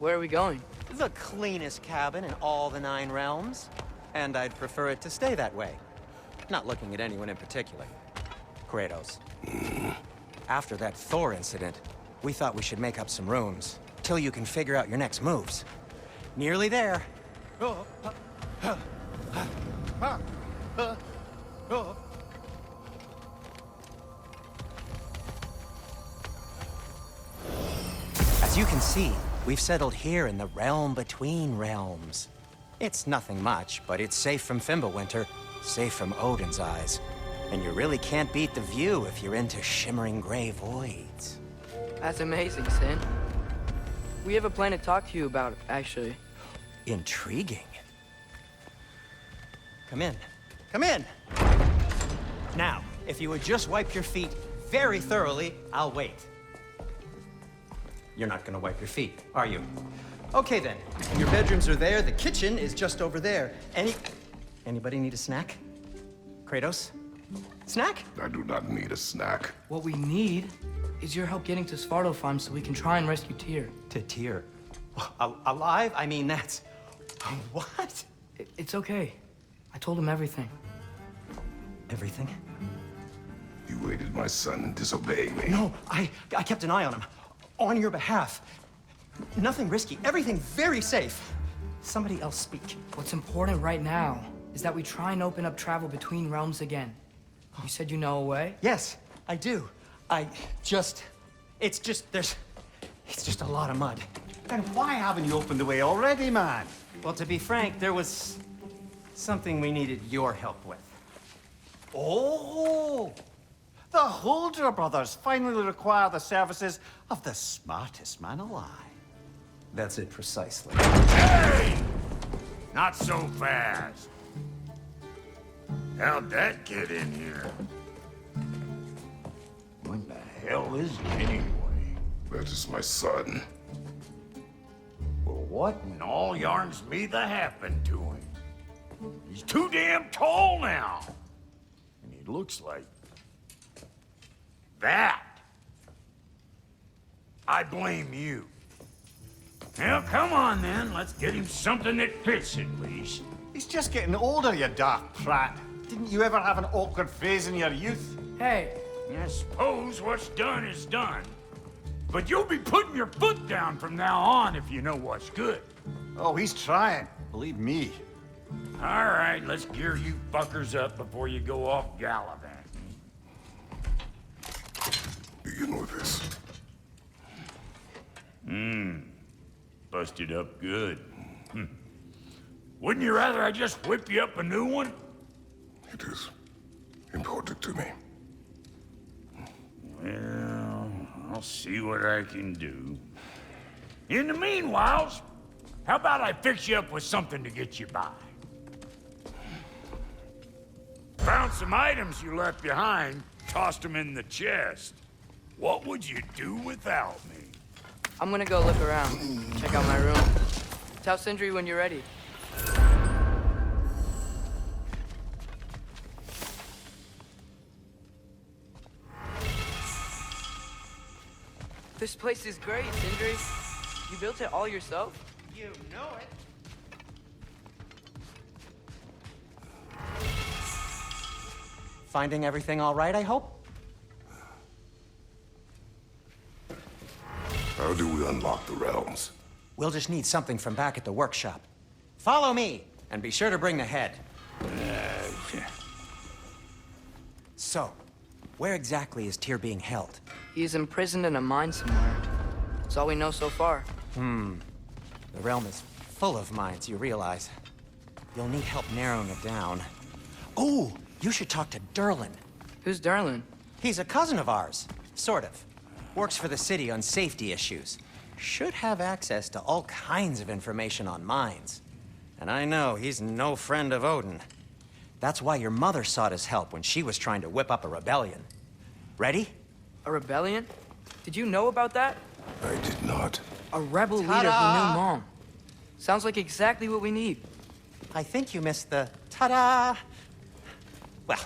Where are we going? The cleanest cabin in all the 9 realms. And I'd prefer it to stay that way. Not looking at anyone in particular. Kratos. After that Thor incident, we thought we should make up some rooms, till you can figure out your next moves. Nearly there. As you can see, we've settled here in the realm between realms. It's nothing much, but it's safe from Fimbulwinter, safe from Odin's eyes. And you really can't beat the view if you're into shimmering gray voids. That's amazing, Sin. We have a plan to talk to you about, actually. Intriguing. Come in. Come in! Now, if you would just wipe your feet very thoroughly, I'll wait. You're not gonna wipe your feet, are you? Okay then. Your bedrooms are there, the kitchen is just over there. Anybody need a snack? Kratos? Snack? I do not need a snack. What we need is your help getting to Svartalfheim so we can try and rescue Tyr. To Tyr? Alive? I mean, that's... What? It's okay. I told him everything. Everything? You aided my son in disobeying me. No, I kept an eye on him. On your behalf. Nothing risky, everything very safe. Somebody else speak. What's important right now is that we try and open up travel between realms again. You said you know a way? Yes, I do. It's just a lot of mud. Then why haven't you opened the way already, man? Well, to be frank, there was something we needed your help with. Oh! The Holder brothers finally require the services of the smartest man alive. That's it precisely. Hey! Not so fast. How'd that get in here? What the hell is he anyway? That is my son. Well, what in all yarns me that happened to him? He's too damn tall now. And he looks like... that. I blame you. Well, come on then. Let's get him something that fits at least. He's just getting older, you dark prat. Didn't you ever have an awkward phase in your youth? Hey, I suppose what's done is done. But you'll be putting your foot down from now on if you know what's good. Oh, he's trying. Believe me. All right, let's gear you fuckers up before you go off gallivanting. Begin with this. Busted up good. Wouldn't you rather I just whip you up a new one? It is important to me. Well, I'll see what I can do. In the meanwhile, how about I fix you up with something to get you by? Found some items you left behind, tossed them in the chest. What would you do without me? I'm gonna go look around, check out my room. Tell Sindri when you're ready. This place is great, Sindri. You built it all yourself? You know it. Finding everything all right, I hope? How do we unlock the realms? We'll just need something from back at the workshop. Follow me, and be sure to bring the head. So, where exactly is Tyr being held? He's imprisoned in a mine somewhere. That's all we know so far. The realm is full of mines, you realize. You'll need help narrowing it down. Oh, you should talk to Durlin. Who's Darlin? He's a cousin of ours, sort of. Works for the city on safety issues. Should have access to all kinds of information on mines. And I know he's no friend of Odin. That's why your mother sought his help when she was trying to whip up a rebellion. Ready? A rebellion? Did you know about that? I did not. A rebel leader who knew Mom. Sounds like exactly what we need. I think you missed the ta-da. Well,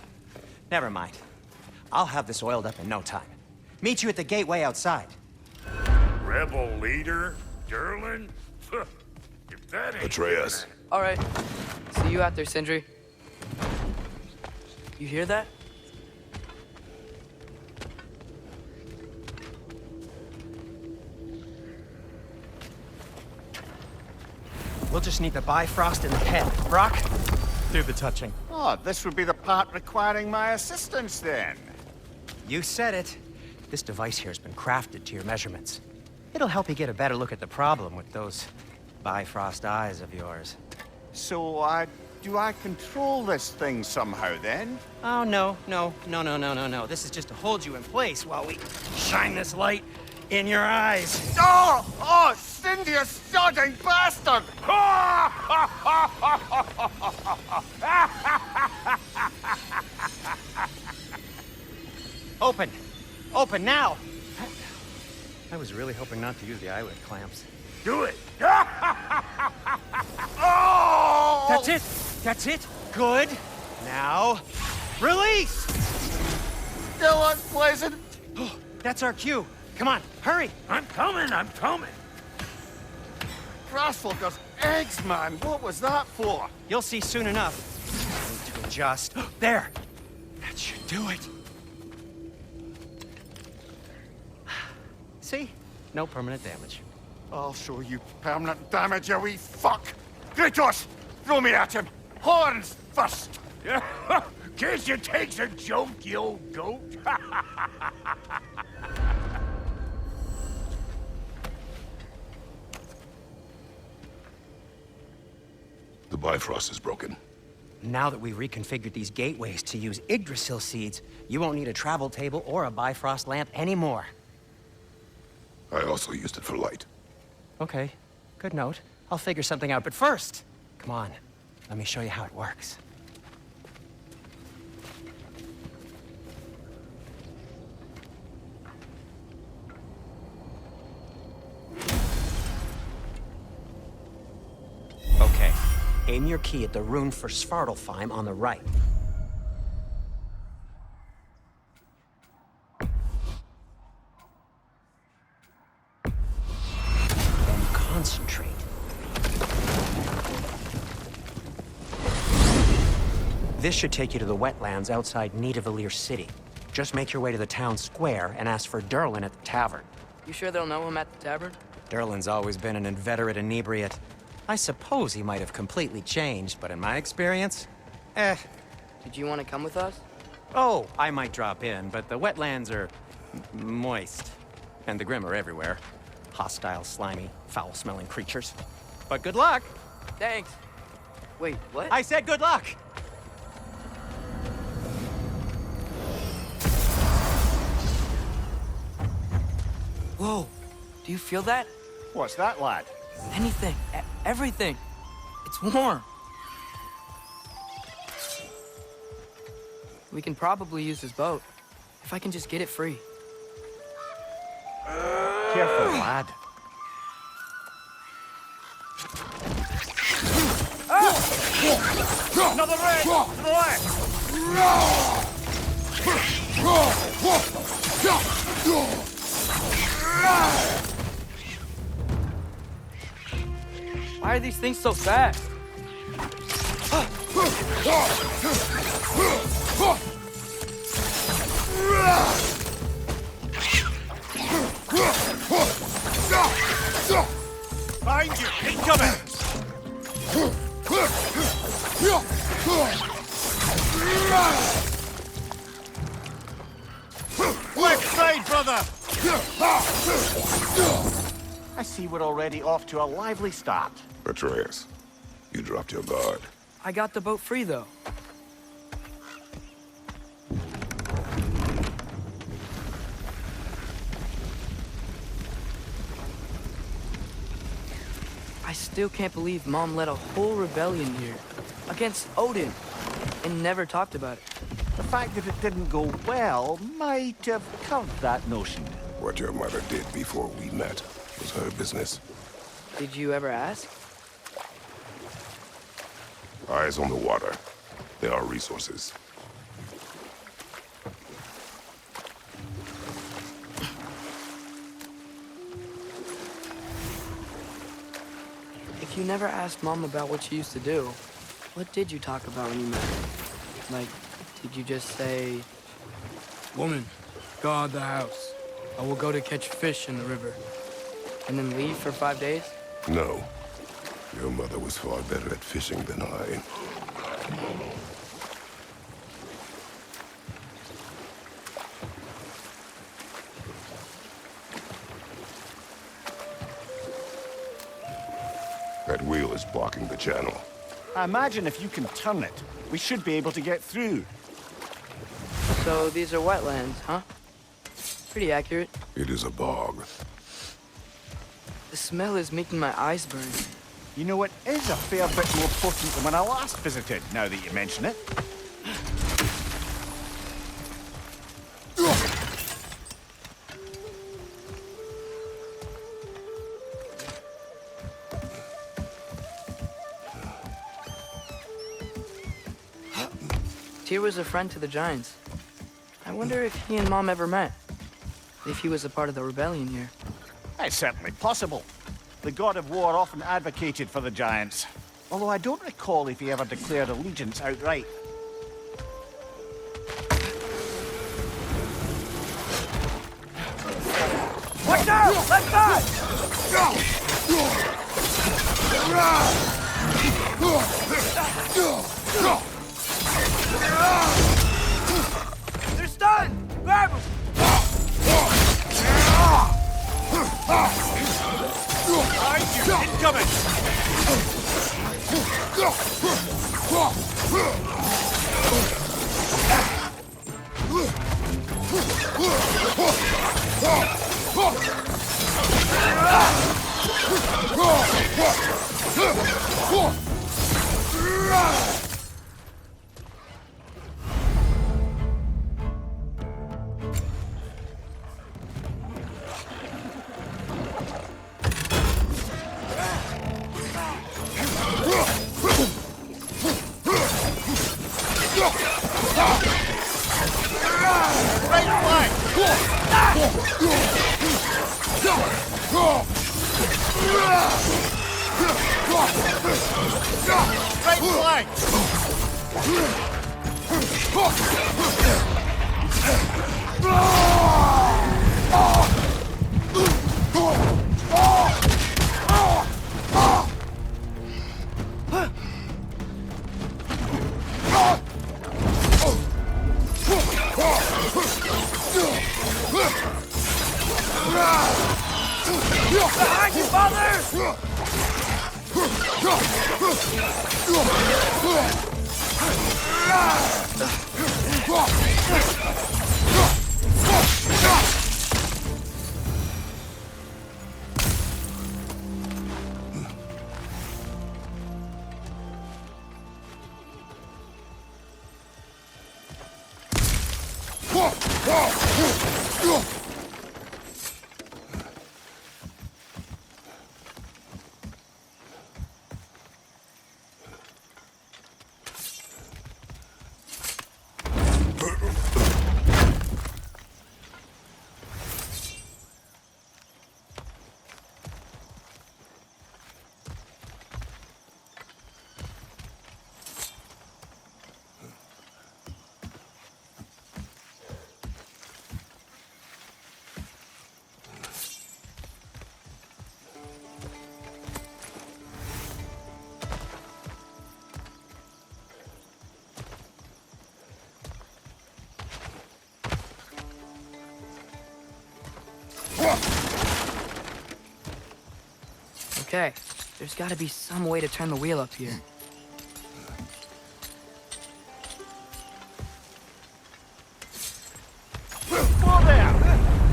never mind. I'll have this oiled up in no time. Meet you at the gateway outside. Rebel leader? Durlin? If that ain't Atreus. All right. See you out there, Sindri. You hear that? We'll just need the Bifrost in the head. Brok, do the touching. Oh, this would be the part requiring my assistance then. You said it. This device here has been crafted to your measurements. It'll help you get a better look at the problem with those Bifrost eyes of yours. So, do I control this thing somehow then? Oh, no. This is just to hold you in place while we shine this light in your eyes. Oh! Oh, Cindy, you sodding bastard! Open! Open now! I was really hoping not to use the eyelid clamps. Do it! Oh! That's it! That's it! Good! Now, release! Still unpleasant. Oh, that's our cue. Come on, hurry! I'm coming, I'm coming. Grassfolker's eggs, man. What was that for? You'll see soon enough. I need to adjust. There! That should do it. See? No permanent damage. I'll show you permanent damage, you wee fuck! Kratos! Throw me at him! Horns first! Guess you takes a joke, you old goat. The Bifrost is broken. Now that we've reconfigured these gateways to use Yggdrasil seeds, you won't need a travel table or a Bifrost lamp anymore. I also used it for light. Okay, good note. I'll figure something out, but first, come on, let me show you how it works. Okay, aim your key at the rune for Svartalfheim on the right. Concentrate. This should take you to the wetlands outside Nidavellir city. Just make your way to the town square and ask for Durlin at the tavern. You sure they'll know him at the tavern? Durlin's always been an inveterate inebriate. I suppose he might have completely changed, but in my experience, Did you want to come with us? Oh, I might drop in, but the wetlands are moist. And the Grim are everywhere. Hostile, slimy, foul-smelling creatures. But good luck! Thanks. Wait, what? I said good luck! Whoa, do you feel that? What's that, lad? Anything, everything. It's warm. We can probably use his boat, if I can just get it free. Careful, lad. Another ray! To the left! Why are these things so fast? Behind you! Incoming! Left side, brother! I see we're already off to a lively start. Atreus, you dropped your guard. I got the boat free, though. I still can't believe Mom led a whole rebellion here against Odin and never talked about it. The fact that it didn't go well might have curved that notion. What your mother did before we met was her business. Did you ever ask? Eyes on the water. There are resources. if you never asked Mom about what she used to do, what did you talk about when you met her? Like, did you just say, "Woman, guard the house. I will go to catch fish in the river," and then leave for 5 days? No. Your mother was far better at fishing than I. That wheel is blocking the channel. I imagine if you can turn it, we should be able to get through. So these are wetlands, huh? Pretty accurate. It is a bog. The smell is making my eyes burn. You know, it is a fair bit more potent than when I last visited, now that you mention it. Tyr was a friend to the Giants. I wonder if he and Mom ever met. If he was a part of the rebellion here. It's certainly possible. The god of war often advocated for the Giants. Although I don't recall if he ever declared allegiance outright. Watch out! Let's go! They're stunned! Grab them! Incoming! Behind you, father! Okay, there's gotta be some way to turn the wheel up here. Whoa there!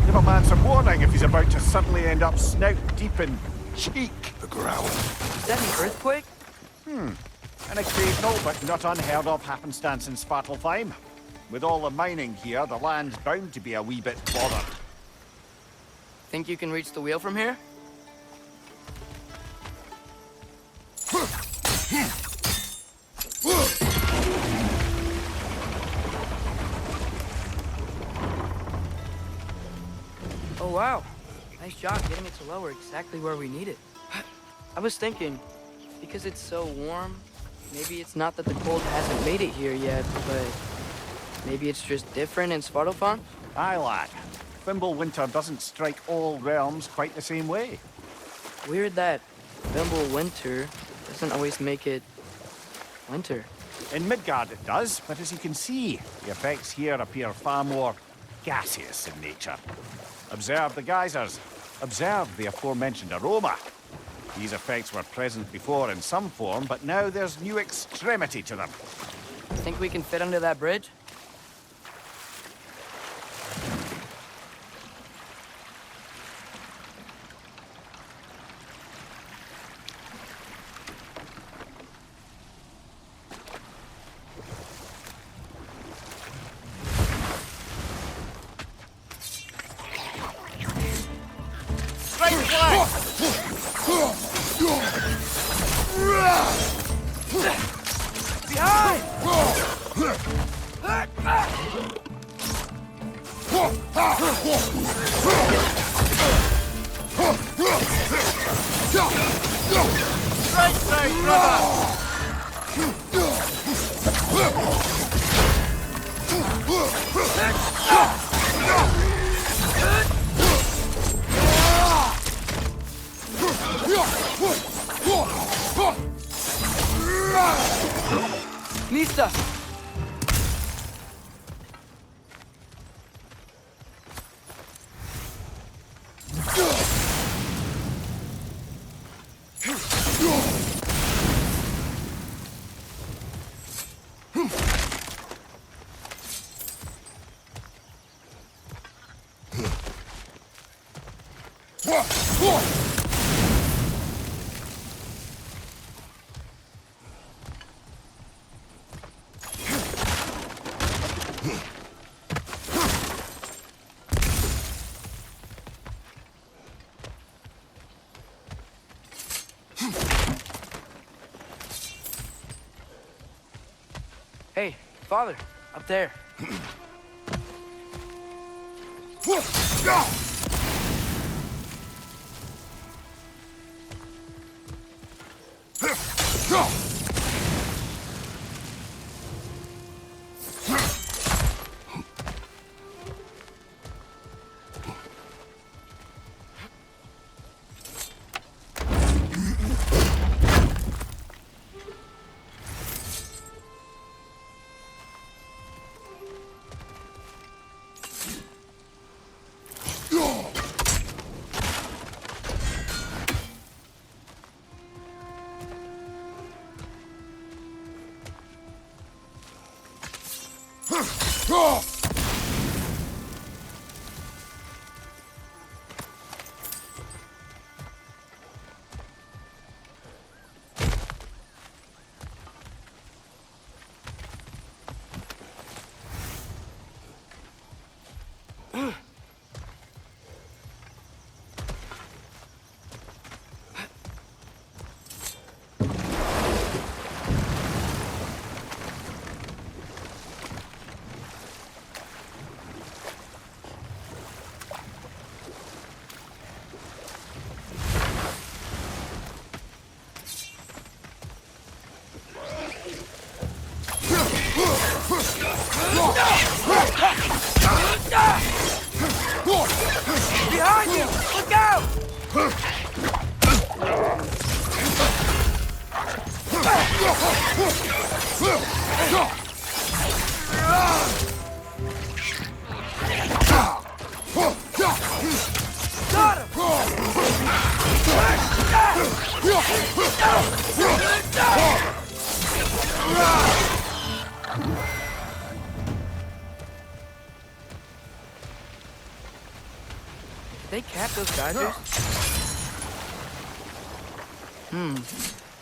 Give a man some warning if he's about to suddenly end up snout deep in cheek. The ground. Is that an earthquake? An occasional but not unheard of happenstance in Svartalfheim. With all the mining here, the land's bound to be a wee bit bothered. Think you can reach the wheel from here? Oh wow, nice job getting it to lower exactly where we need it. I was thinking, Because it's so warm? Maybe it's not that the cold hasn't made it here yet, but maybe it's just different in Svartalfheim? Aye, lad. Fimbulwinter doesn't strike all realms quite the same way. Weird that Winter doesn't always make it winter. In Midgard it does, but as you can see, the effects here appear far more gaseous in nature. Observe the geysers. Observe the aforementioned aroma. These effects were present before in some form, but now there's new extremity to them. Think we can fit under that bridge? Lista! Hey, Father, up there. Behind you! Look out! Got him! They cap those geysers?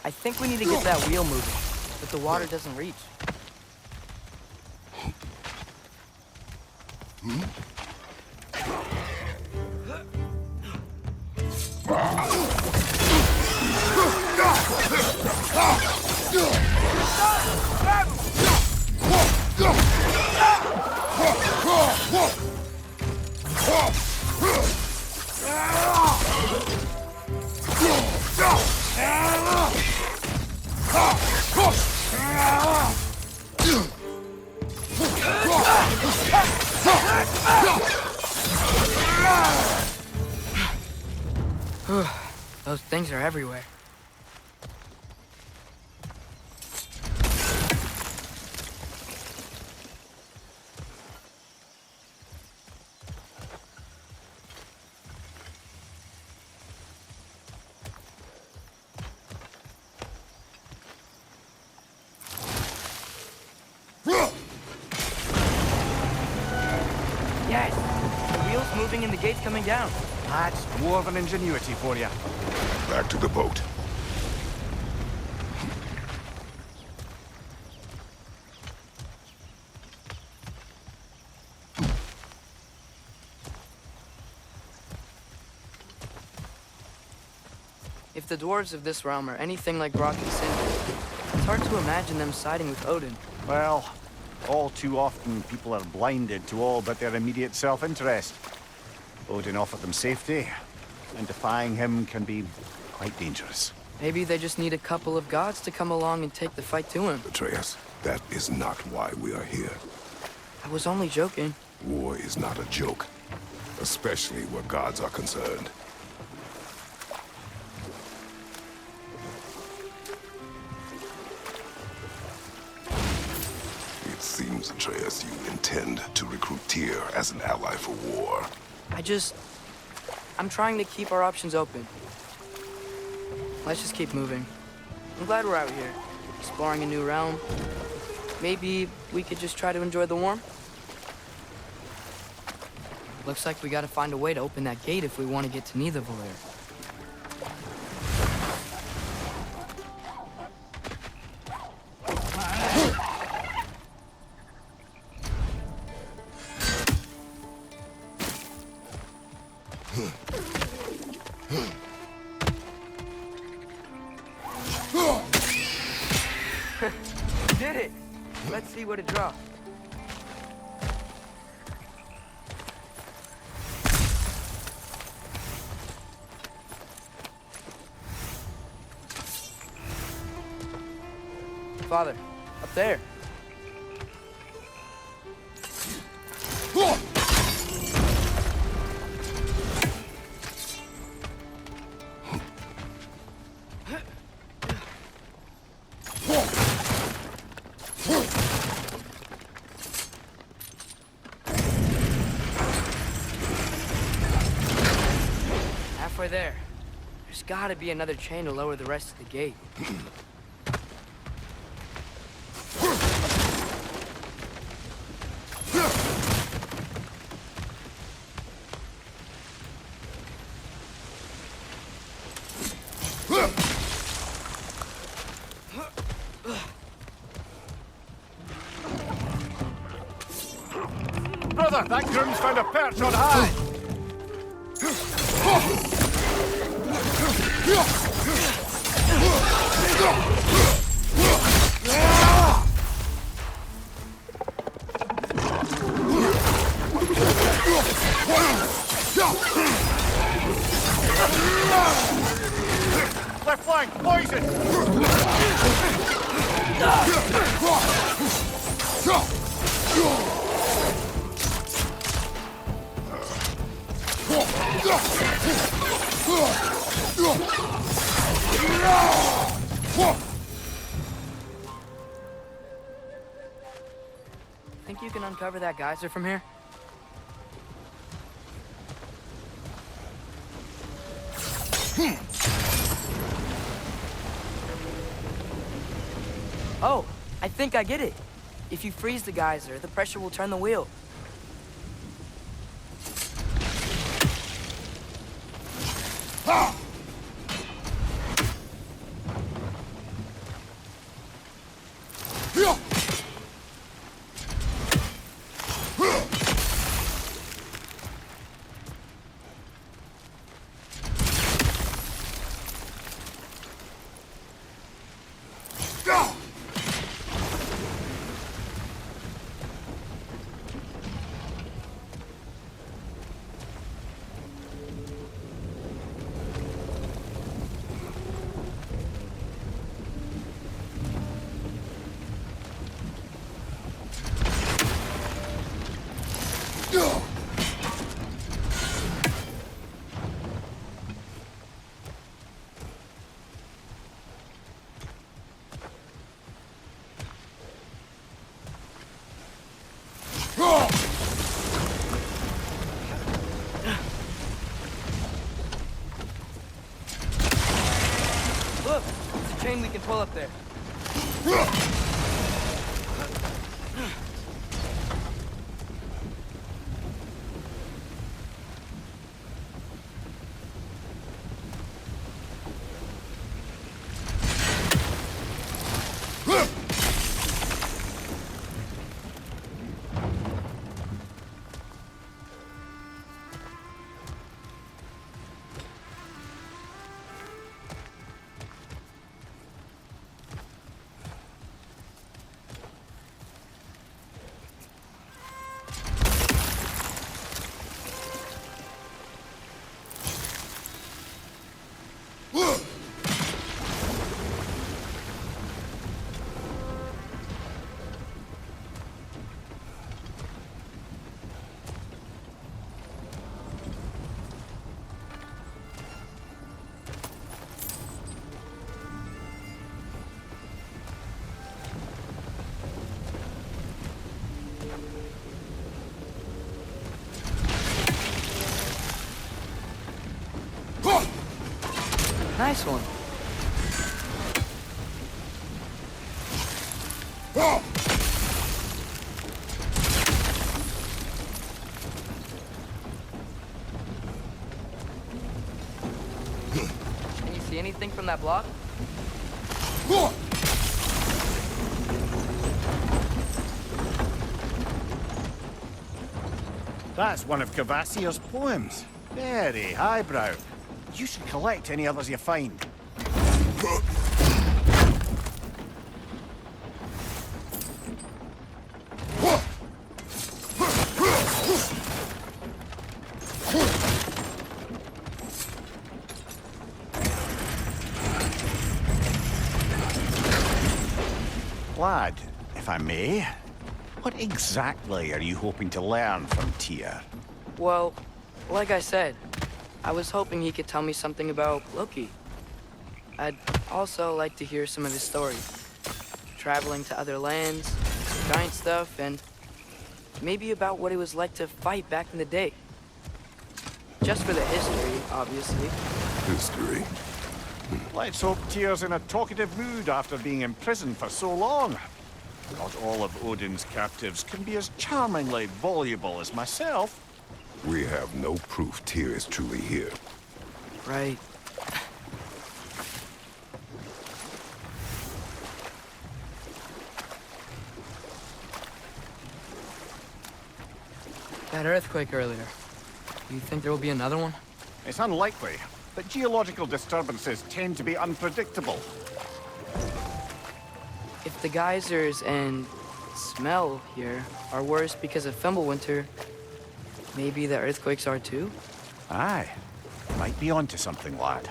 I think we need to get that wheel moving, but the water doesn't reach. things are everywhere. Yes! The wheel's moving and the gate's coming down. That's dwarven ingenuity for you. Back to the boat. If the dwarves of this realm are anything like Brok and Sindri, it's hard to imagine them siding with Odin. Well, all too often people are blinded to all but their immediate self-interest. Odin offered them safety, and defying him can be quite dangerous. Maybe they just need a couple of gods to come along and take the fight to him. Atreus, that is not why we are here. I was only joking. War is not a joke, especially where gods are concerned. It seems, Atreus, you intend to recruit Tyr as an ally for war. I'm trying to keep our options open. Let's just keep moving. I'm glad we're out here, exploring a new realm. Maybe we could just try to enjoy the warmth? Looks like we gotta find a way to open that gate if we want to get to Nidavellir. Did it! Let's see what it drops. Father, up there. Halfway there. There's gotta be another chain to lower the rest of the gate. Brother, that groom's found a perch on high! Left flank, poison! Think you can uncover that geyser from here? Oh, I think I get it. If you freeze the geyser, the pressure will turn the wheel. chain we can pull up there. Nice one. Can you see anything from that block? That's one of Kvasir's poems. Very highbrow. You should collect any others you find. Lad, if I may, what exactly are you hoping to learn from Tyr? Well, like I said, I was hoping he could tell me something about Loki. I'd also like to hear some of his stories. Traveling to other lands, giant stuff, and maybe about what it was like to fight back in the day. Just for the history, obviously. History. Let's hope Tyr's in a talkative mood after being imprisoned for so long. Not all of Odin's captives can be as charmingly voluble as myself. We have no proof Tyr is truly here. Right. That earthquake earlier. Do you think there will be another one? It's unlikely, but geological disturbances tend to be unpredictable. If the geysers and smell here are worse because of Fimbulwinter, maybe the earthquakes are too? Aye. Might be onto something, lad.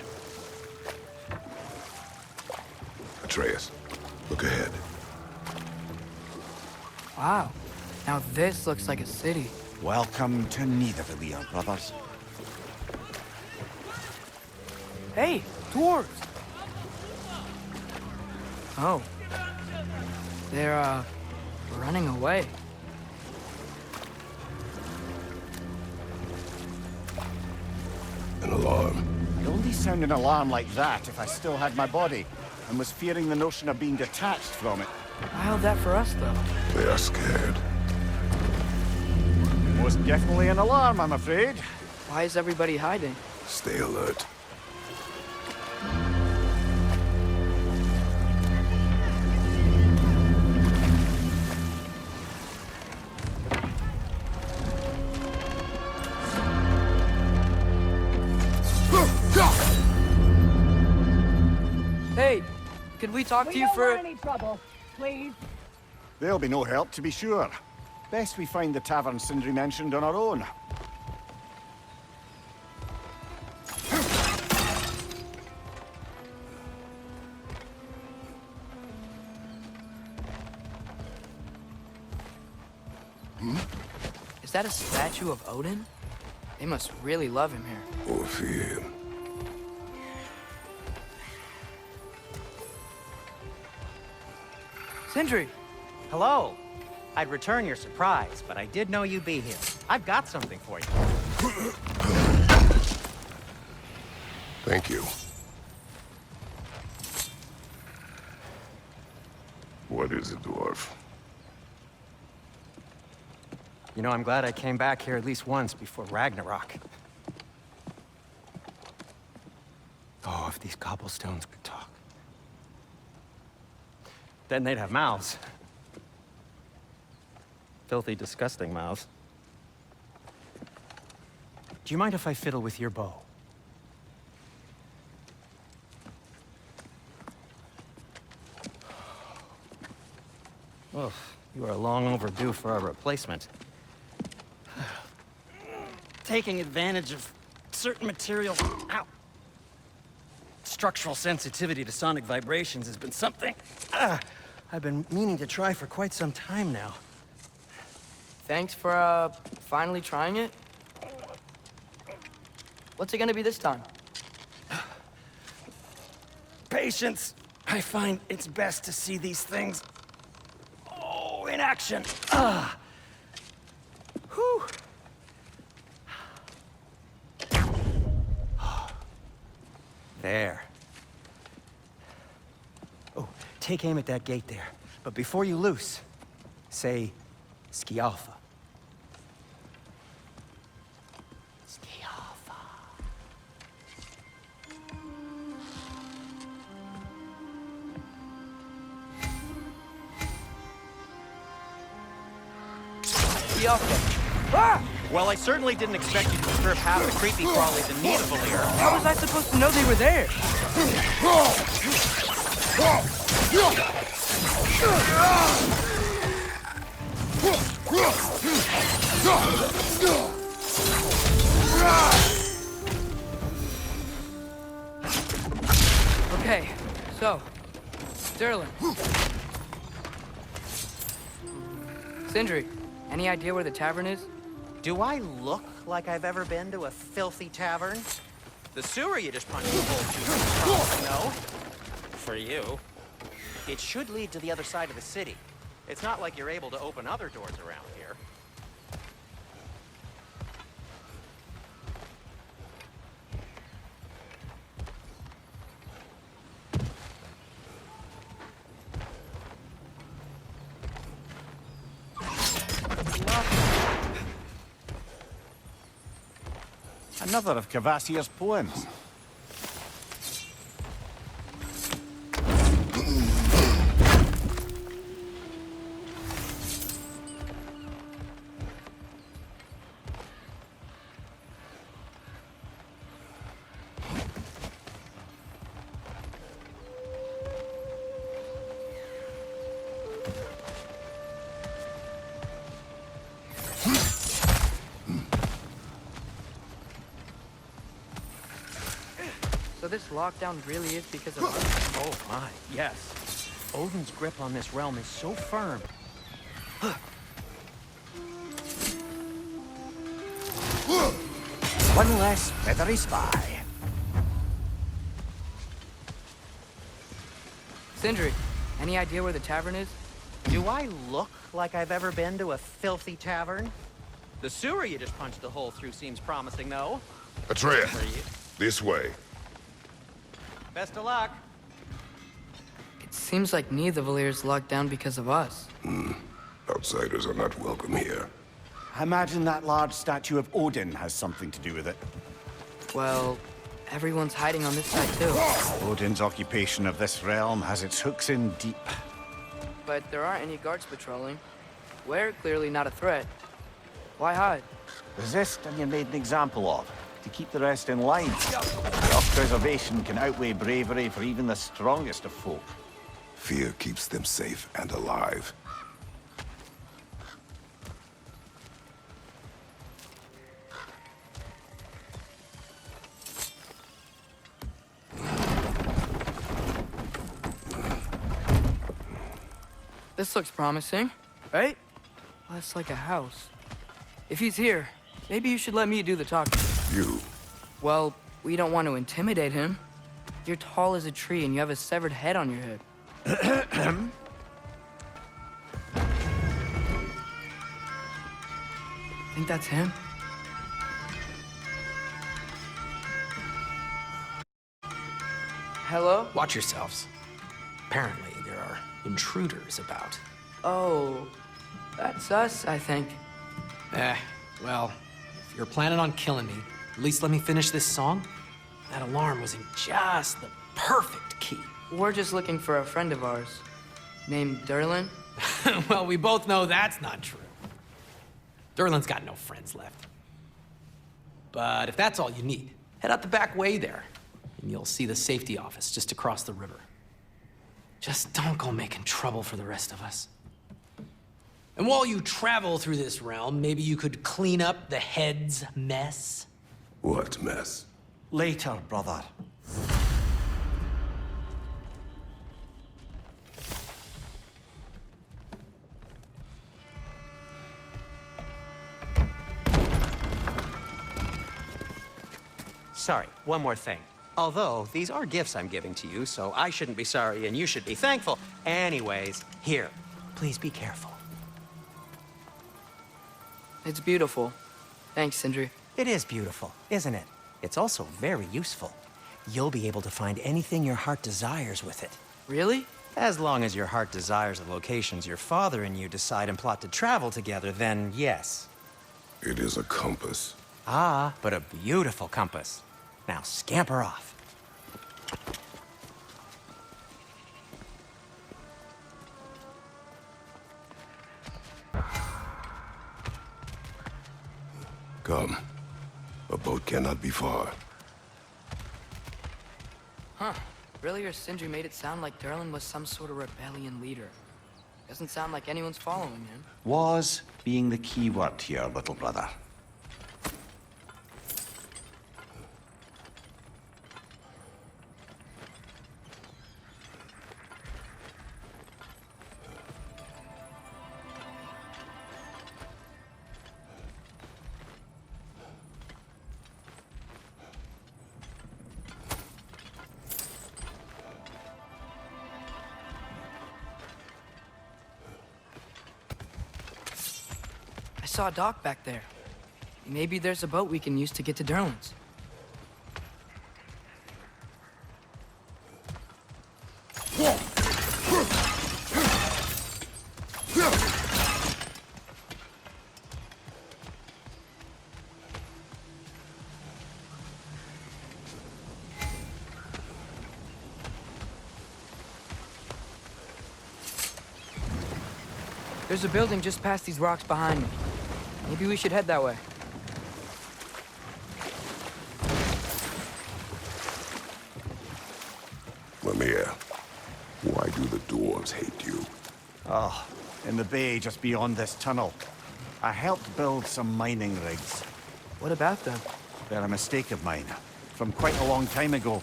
Atreus, look ahead. Wow. Now this looks like a city. Welcome to Nidavellir, brothers. Hey, dwarves! Oh. They're, running away. An alarm. I'd only sound an alarm like that if I still had my body, and was fearing the notion of being detached from it. I held that for us, though. They are scared. Most definitely an alarm, I'm afraid. Why is everybody hiding? Stay alert. Hey, could we talk to you don't for... want any trouble, please. There'll be no help, to be sure. Best we find the tavern Sindri mentioned on our own. Is that a statue of Odin? They must really love him here. Or fear him. Sindri! Hello. I'd return your surprise, but I did know you'd be here. I've got something for you. Thank you. What is it, dwarf? You know, I'm glad I came back here at least once before Ragnarok. Oh, if these cobblestones could talk. Then they'd have mouths. Filthy, disgusting mouths. Do you mind if I fiddle with your bow? Well, you are long overdue for a replacement. Taking advantage of certain materials. Ow! Structural sensitivity to sonic vibrations has been something I've been meaning to try for quite some time now. Thanks for, finally trying it. What's it gonna be this time? Patience. I find it's best to see these things, in action. Whew. There. Oh, take aim at that gate there. But before you loose, say, Skialfa. Skialfa. Skialfa. Ah! Well, I certainly didn't expect you to disturb half the creepy crawlies in Nidavellir. How was I supposed to know they were there? Okay, so, Sterling. Sindri, any idea where the tavern is? Do I look like I've ever been to a filthy tavern? The sewer you just punched a hole to, no? For you. It should lead to the other side of the city. It's not like you're able to open other doors around here. Another of Kvasir's poems. So this lockdown really is because of us? Oh my, yes. Odin's grip on this realm is so firm. One less feathery spy. Sindri, any idea where the tavern is? Do I look like I've ever been to a filthy tavern? The sewer you just punched a hole through seems promising, though. Atreus, For you. this way. Best of luck. It seems like Nidavellir's locked down because of us. Outsiders are not welcome here. I imagine that large statue of Odin has something to do with it. Well, everyone's hiding on this side too. Odin's occupation of this realm has its hooks in deep. But there aren't any guards patrolling. We're clearly not a threat. Why hide? Resist and you're made an example of, to keep the rest in line. Self-preservation can outweigh bravery for even the strongest of folk. Fear keeps them safe and alive. This looks promising, right? Well, it's like a house. If he's here, maybe you should let me do the talking. You. Well, we don't want to intimidate him. You're tall as a tree and you have a severed head on your head. Think that's him? Hello? Watch yourselves. Apparently, there are intruders about. Oh, that's us, I think. Well, if you're planning on killing me, at least let me finish this song. That alarm was in just the perfect key. We're just looking for a friend of ours named Durlin. Well, we both know that's not true. Durlin's got no friends left. But if that's all you need, head out the back way there, and you'll see the safety office just across the river. Just don't go making trouble for the rest of us. And while you travel through this realm, maybe you could clean up the head's mess? What mess? Later, brother. Sorry, one more thing. Although, these are gifts I'm giving to you, so I shouldn't be sorry and you should be thankful. Anyways, here, please be careful. It's beautiful. Thanks, Sindri. It is beautiful, isn't it? It's also very useful. You'll be able to find anything your heart desires with it. Really? As long as your heart desires the locations your father and you decide and plot to travel together, then yes. It is a compass. Ah, but a beautiful compass. Now scamper off. Come. A boat cannot be far. Huh. Earlier, Sindri made it sound like Durlin was some sort of rebellion leader. Doesn't sound like anyone's following him. Was being the key word here, little brother. I saw a dock back there. Maybe there's a boat we can use to get to Durlin's. There's a building just past these rocks behind me. Maybe we should head that way. Mimir, why do the dwarves hate you? Oh, in the bay just beyond this tunnel. I helped build some mining rigs. What about them? They're a mistake of mine, from quite a long time ago.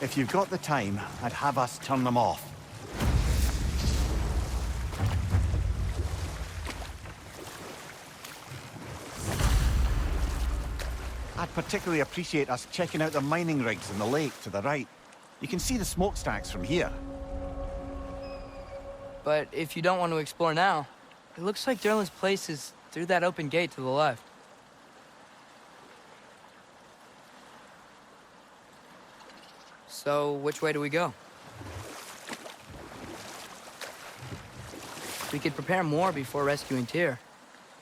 If you've got the time, I'd have us turn them off. I'd particularly appreciate us checking out the mining rigs in the lake to the right. You can see the smokestacks from here. But if you don't want to explore now, it looks like Durlin's place is through that open gate to the left. So, which way do we go? We could prepare more before rescuing Tyr.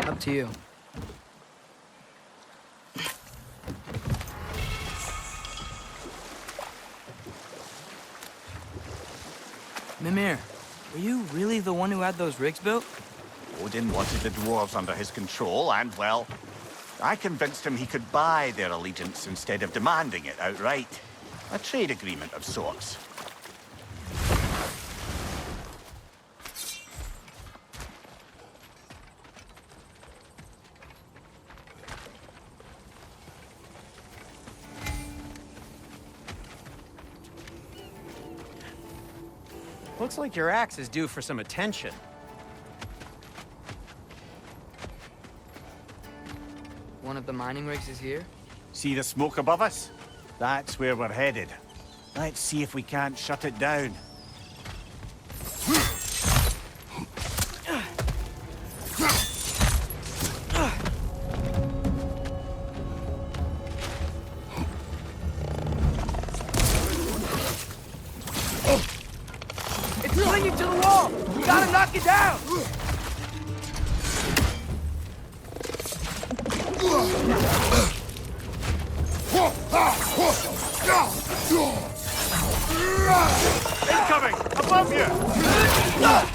Up to you. Mimir, were you really the one who had those rigs built? Odin wanted the dwarves under his control, and, well, I convinced him he could buy their allegiance instead of demanding it outright. A trade agreement of sorts. Looks like your axe is due for some attention. One of the mining rigs is here? See the smoke above us? That's where we're headed. Let's see if we can't shut it down. It's lit! clinging to the wall! We gotta knock it down! Incoming! Above you! It's done!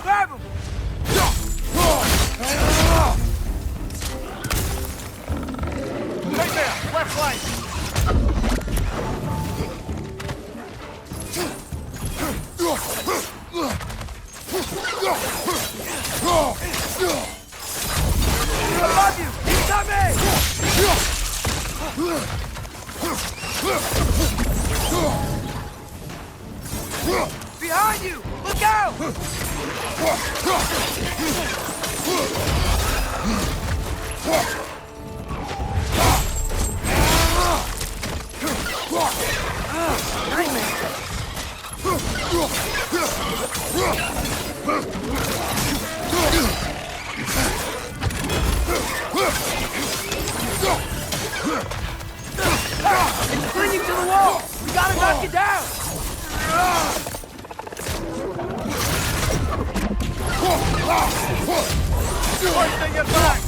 Grab him! Right there! Left flank! Above you! He's coming! Behind you! Look out! It's clinging to the wall! We gotta knock it down! Hoisting your back!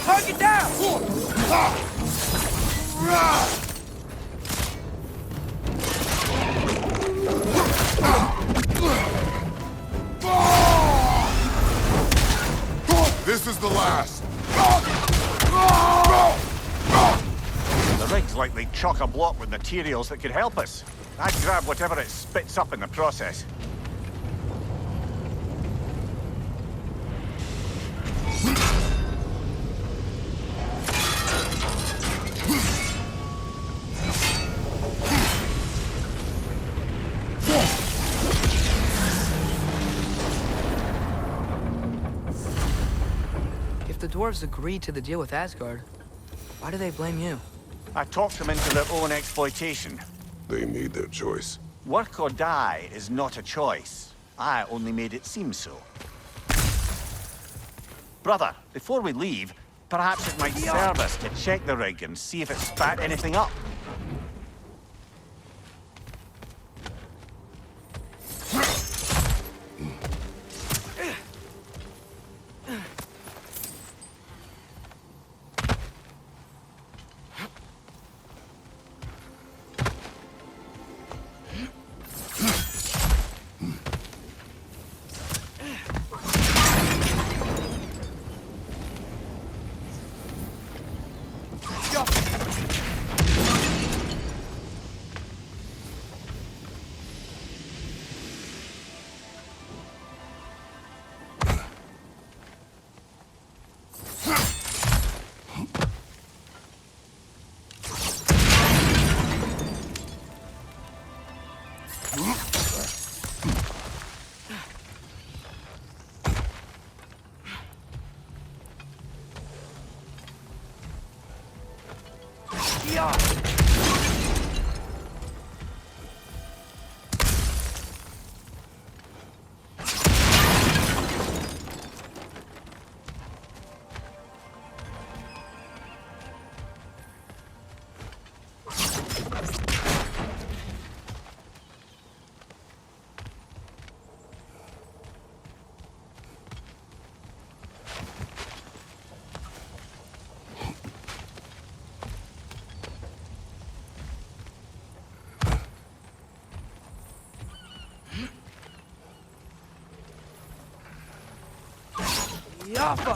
Target down! This is the last. The rig's likely chock-a-block with materials that could help us. I'd grab whatever it spits up in the process. If the dwarves agreed to the deal with Asgard, why do they blame you? I talked them into their own exploitation. They made their choice. Work or die is not a choice. I only made it seem so. Brother, before we leave, perhaps it might serve us to check the rig and see if it spat anything up. Yaffa!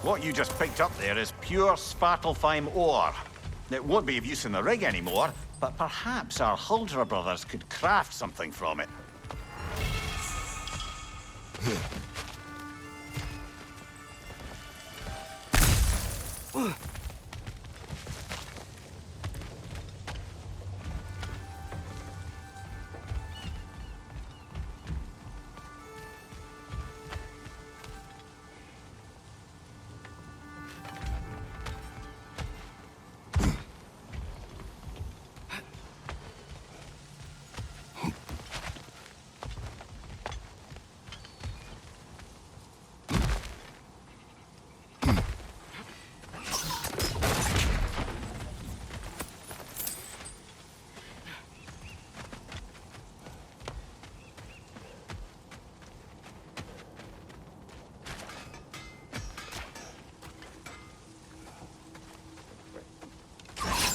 What you just picked up there is pure Svartalfheim ore. It won't be of use in the rig anymore, but perhaps our Huldra brothers could craft something from it.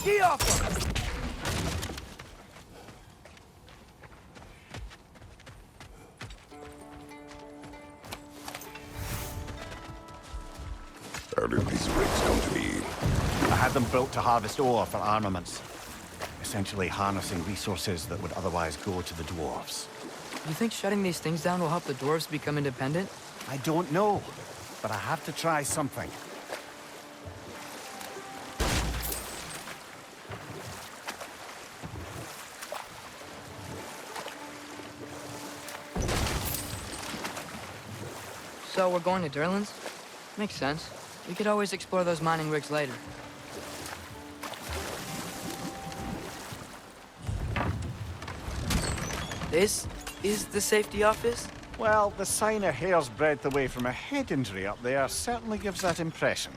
Ski off! How did these rigs come to be? I had them built to harvest ore for armaments. Essentially harnessing resources that would otherwise go to the dwarves. You think shutting these things down will help the dwarves become independent? I don't know, but I have to try something. So we're going to Durlan's? Makes sense. We could always explore those mining rigs later. This is the safety office? Well, the sign a hair's breadth away from a head injury up there certainly gives that impression.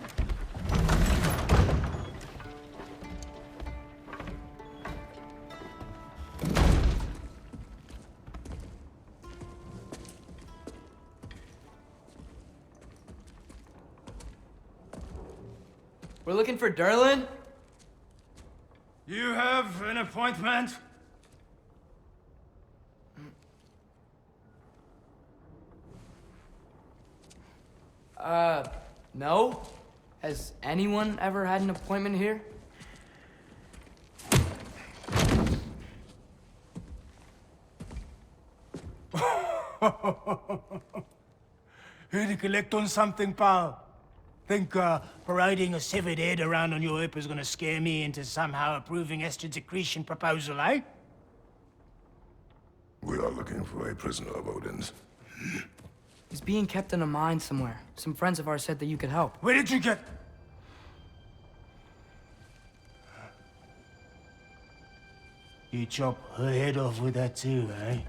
We're looking for Durlan? You have an appointment? No? Has anyone ever had an appointment here? Here to collect on something, pal? Think parading a severed head around on your hip is gonna scare me into somehow approving Esther's accretion proposal, eh? We are looking for a prisoner of Odin's. He's being kept in a mine somewhere. Some friends of ours said that you could help. Where did you get... You chop her head off with that too, eh?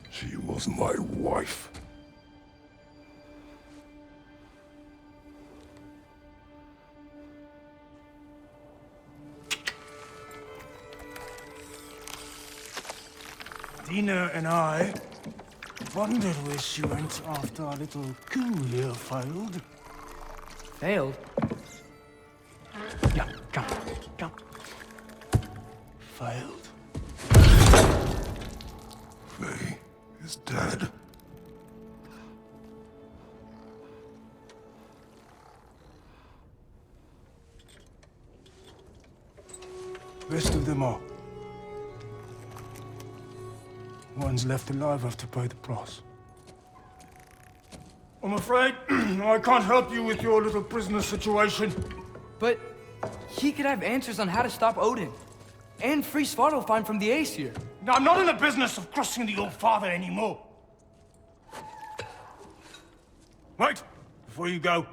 She was my wife. Dina and I wondered where she went after our little coup here failed. Failed? Yeah, come, come. Failed. Faye is dead. Rest of them are. One's left alive have to pay the price. I'm afraid I can't help you with your little prisoner situation. But he could have answers on how to stop Odin. And free Svartalfheim from the Aesir. Now, I'm not in the business of crossing the old father anymore. Wait, before you go.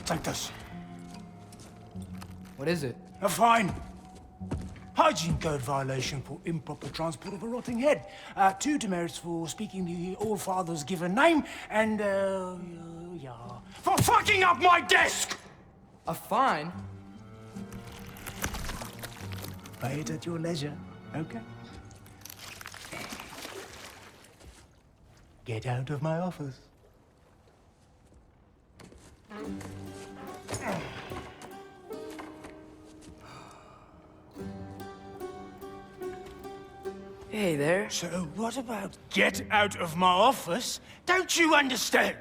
Take this. What is it? A fine. Hygiene code violation for improper transport of a rotting head. 2 demerits for speaking the All Father's given name, and, yeah, for fucking up my desk! A fine? Pay it at your leisure, okay? Get out of my office. Hey there. So what about get out of my office? Don't you understand?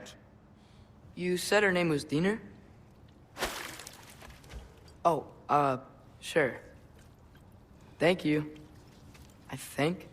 You said her name was Diener? Oh, sure. Thank you. I think.